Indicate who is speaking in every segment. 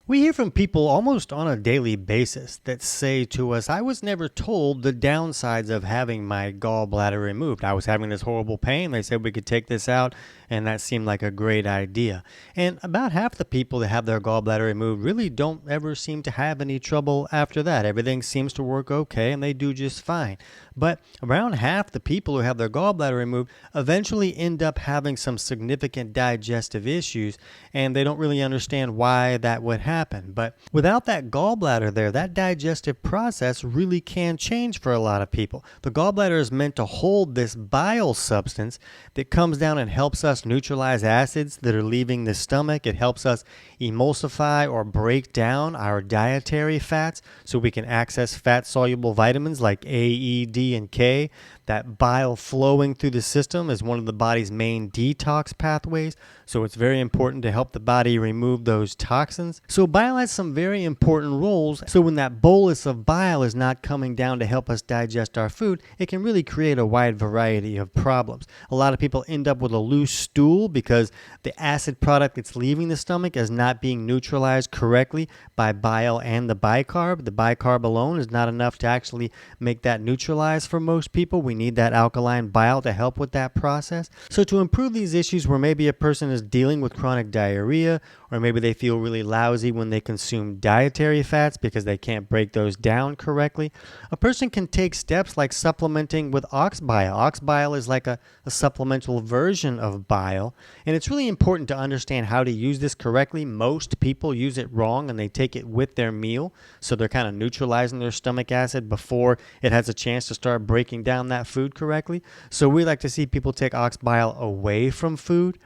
Speaker 1: We hear from people almost on a daily basis that say to us, I was never told the downsides of having my gallbladder removed. I was having this horrible pain. They said we could take this out, and that seemed like a great idea. And about half the people that have their gallbladder removed really don't ever seem to have any trouble after that. Everything seems to work okay, and they do just fine. But around half the people who have their gallbladder removed eventually end up having some significant digestive issues, and they don't really understand why that would happen. But without that gallbladder there, that digestive process really can change for a lot of people. The gallbladder is meant to hold this bile substance that comes down and helps us neutralize acids that are leaving the stomach. It helps us emulsify or break down our dietary fats so we can access fat-soluble vitamins like A, E, D, and K. That bile flowing through the system is one of the body's main detox pathways, so it's very important to help the body remove those toxins. So bile has some very important roles, so when that bolus of bile is not coming down to help us digest our food, it can really create a wide variety of problems. A lot of people end up with a loose stool because the acid product that's leaving the stomach is not being neutralized correctly by bile and the bicarb. The bicarb alone is not enough to actually make that neutralize for most people. We need that alkaline bile to help with that process. So to improve these issues where maybe a person is dealing with chronic diarrhea, or maybe they feel really lousy when they consume dietary fats because they can't break those down correctly, a person can take steps like supplementing with ox bile. Ox bile is like a supplemental version of bile, and it's really important to understand how to use this correctly. Most people use it wrong and they take it with their meal, so they're kind of neutralizing their stomach acid before it has a chance to start breaking down that food correctly. So we like to see people take ox bile away from food.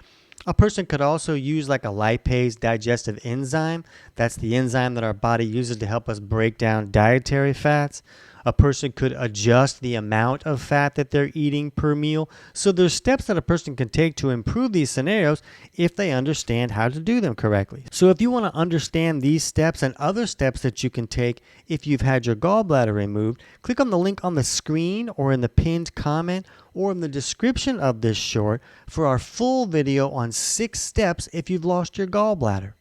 Speaker 1: A person could also use like a lipase digestive enzyme. That's the enzyme that our body uses to help us break down dietary fats. A person could adjust the amount of fat that they're eating per meal. So there's steps that a person can take to improve these scenarios if they understand how to do them correctly. So if you want to understand these steps and other steps that you can take if you've had your gallbladder removed, click on the link on the screen or in the pinned comment or in the description of this short for our full video on 6 steps if you've lost your gallbladder.